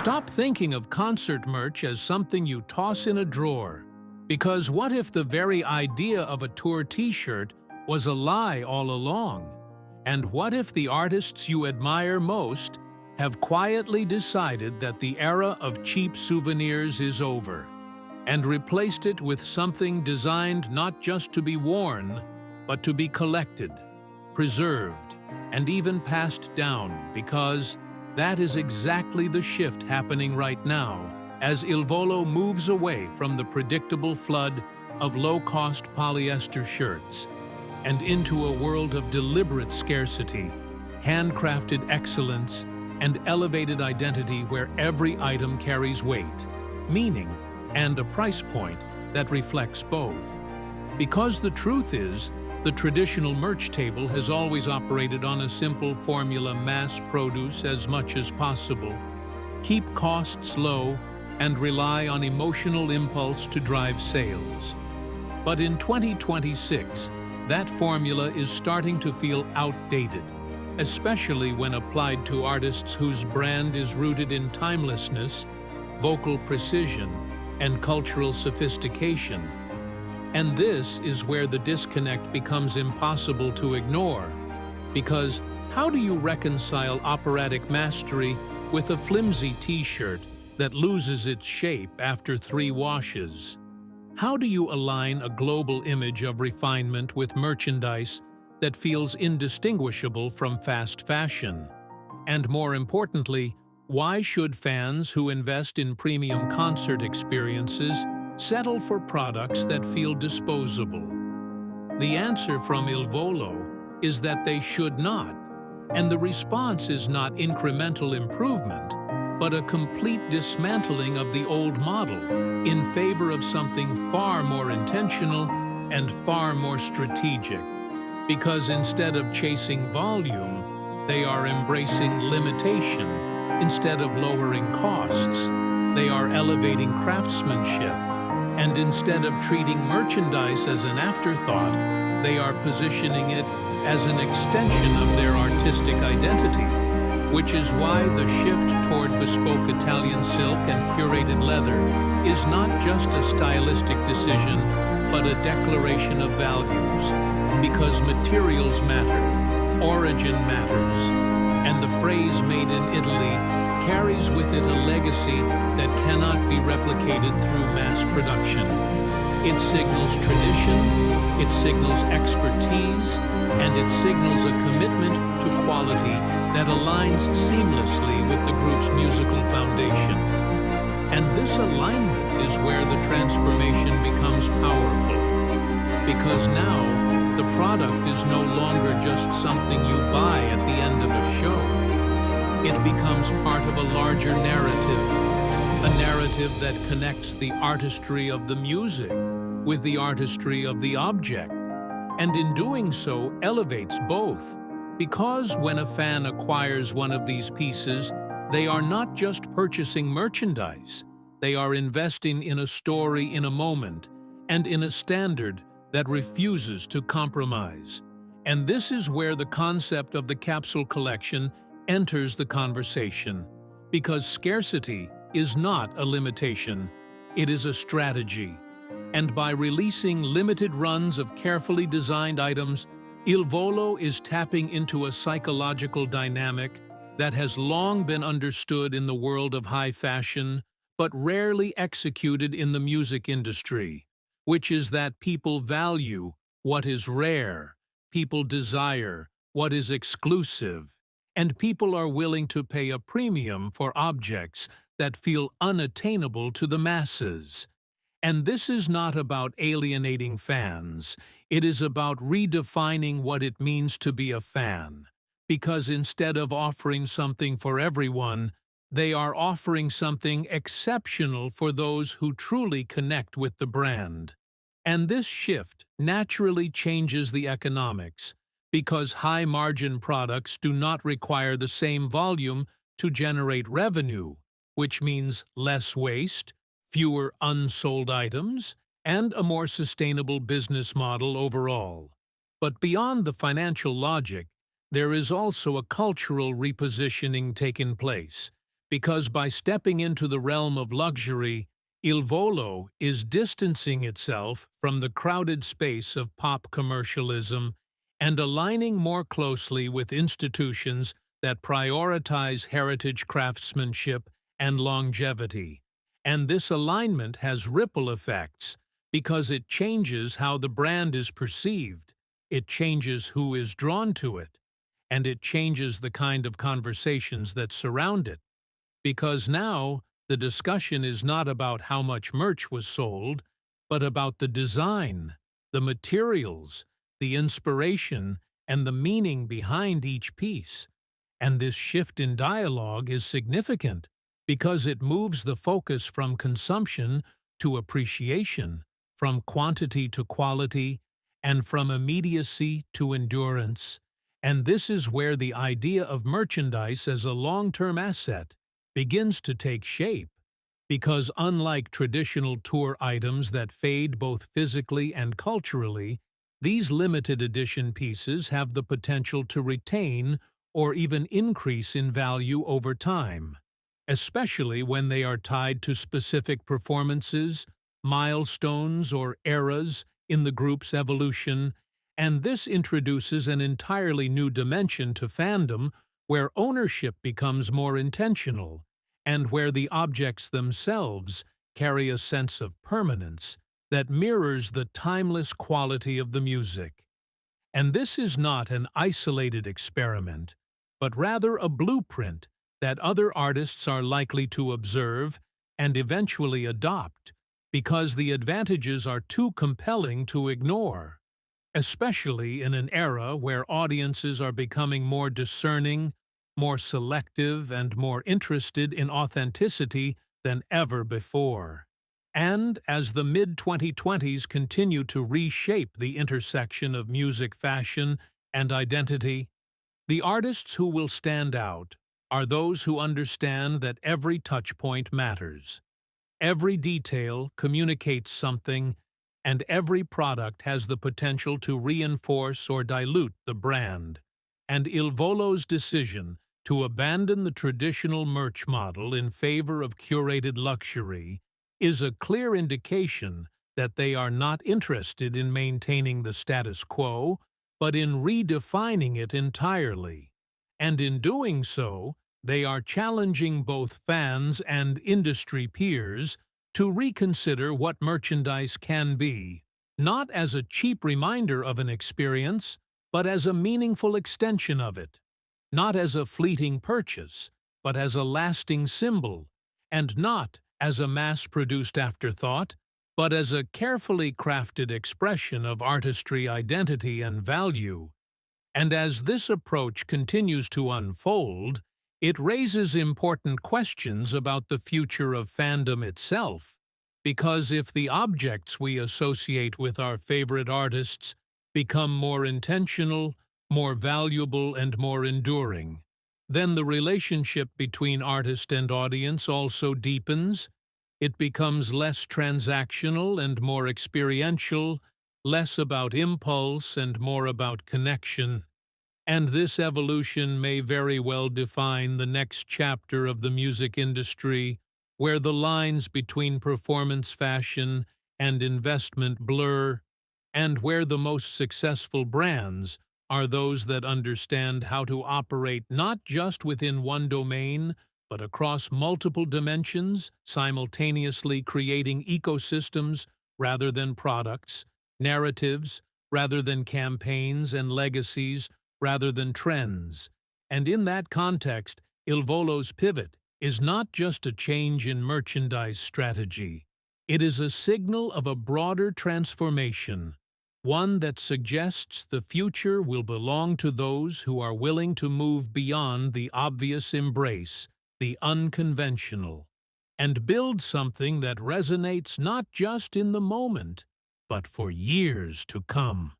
Stop thinking of concert merch as something you toss in a drawer. Because what if the very idea of a tour t-shirt was a lie all along? And what if the artists you admire most have quietly decided that the era of cheap souvenirs is over, and replaced it with something designed not just to be worn, but to be collected, preserved, and even passed down, because that is exactly the shift happening right now as Il Volo moves away from the predictable flood of low-cost polyester shirts and into a world of deliberate scarcity, handcrafted excellence, and elevated identity where every item carries weight, meaning, and a price point that reflects both. Because the truth is, the traditional merch table has always operated on a simple formula: mass produce as much as possible, keep costs low, and rely on emotional impulse to drive sales. But in 2026, that formula is starting to feel outdated, especially when applied to artists whose brand is rooted in timelessness, vocal precision, and cultural sophistication. And this is where the disconnect becomes impossible to ignore. Because how do you reconcile operatic mastery with a flimsy t-shirt that loses its shape after 3 washes? How do you align a global image of refinement with merchandise that feels indistinguishable from fast fashion? And more importantly, why should fans who invest in premium concert experiences settle for products that feel disposable? The answer from Il Volo is that they should not, and the response is not incremental improvement, but a complete dismantling of the old model in favor of something far more intentional and far more strategic. Because instead of chasing volume, they are embracing limitation. Instead of lowering costs, they are elevating craftsmanship. And instead of treating merchandise as an afterthought, they are positioning it as an extension of their artistic identity, which is why the shift toward bespoke Italian silk and curated leather is not just a stylistic decision, but a declaration of values. Because materials matter, origin matters, and the phrase "made in Italy" carries with it a legacy that cannot be replicated through mass production. It signals tradition, it signals expertise, and it signals a commitment to quality that aligns seamlessly with the group's musical foundation. And this alignment is where the transformation becomes powerful. Because now, the product is no longer just something you buy at the end of a show. It becomes part of a larger narrative, a narrative that connects the artistry of the music with the artistry of the object, and in doing so elevates both. Because when a fan acquires one of these pieces, they are not just purchasing merchandise, they are investing in a story, in a moment, and in a standard that refuses to compromise. And this is where the concept of the capsule collection enters the conversation, because scarcity is not a limitation, it is a strategy. And by releasing limited runs of carefully designed items, Il Volo is tapping into a psychological dynamic that has long been understood in the world of high fashion, but rarely executed in the music industry, which is that people value what is rare, people desire what is exclusive, and people are willing to pay a premium for objects that feel unattainable to the masses. And this is not about alienating fans, it is about redefining what it means to be a fan. Because instead of offering something for everyone, they are offering something exceptional for those who truly connect with the brand. And this shift naturally changes the economics, because high-margin products do not require the same volume to generate revenue, which means less waste, fewer unsold items, and a more sustainable business model overall. But beyond the financial logic, there is also a cultural repositioning taking place, because by stepping into the realm of luxury, Il Volo is distancing itself from the crowded space of pop commercialism and aligning more closely with institutions that prioritize heritage craftsmanship and longevity. And this alignment has ripple effects because it changes how the brand is perceived, it changes who is drawn to it, and it changes the kind of conversations that surround it. Because now, the discussion is not about how much merch was sold, but about the design, the materials, the inspiration, and the meaning behind each piece. And this shift in dialogue is significant because it moves the focus from consumption to appreciation, from quantity to quality, and from immediacy to endurance. And this is where the idea of merchandise as a long-term asset begins to take shape, because unlike traditional tour items that fade both physically and culturally, these limited edition pieces have the potential to retain or even increase in value over time, especially when they are tied to specific performances, milestones, or eras in the group's evolution, and this introduces an entirely new dimension to fandom where ownership becomes more intentional, and where the objects themselves carry a sense of permanence that mirrors the timeless quality of the music. And this is not an isolated experiment, but rather a blueprint that other artists are likely to observe and eventually adopt, because the advantages are too compelling to ignore, especially in an era where audiences are becoming more discerning, more selective, and more interested in authenticity than ever before. And as the mid-2020s continue to reshape the intersection of music, fashion, and identity, the artists who will stand out are those who understand that every touchpoint matters. Every detail communicates something, and every product has the potential to reinforce or dilute the brand. And Il Volo's decision to abandon the traditional merch model in favor of curated luxury is a clear indication that they are not interested in maintaining the status quo, but in redefining it entirely. And in doing so, they are challenging both fans and industry peers to reconsider what merchandise can be, not as a cheap reminder of an experience, but as a meaningful extension of it, not as a fleeting purchase, but as a lasting symbol, and not as a mass-produced afterthought, but as a carefully crafted expression of artistry, identity, and value. And as this approach continues to unfold, it raises important questions about the future of fandom itself, because if the objects we associate with our favorite artists become more intentional, more valuable, and more enduring, then the relationship between artist and audience also deepens. It becomes less transactional and more experiential, less about impulse and more about connection. And this evolution may very well define the next chapter of the music industry, where the lines between performance fashion and investment blur, and where the most successful brands are those that understand how to operate not just within one domain, but across multiple dimensions, simultaneously creating ecosystems rather than products, narratives rather than campaigns, and legacies rather than trends. And in that context, Il Volo's pivot is not just a change in merchandise strategy. It is a signal of a broader transformation, one that suggests the future will belong to those who are willing to move beyond the obvious embrace, the unconventional, and build something that resonates not just in the moment, but for years to come.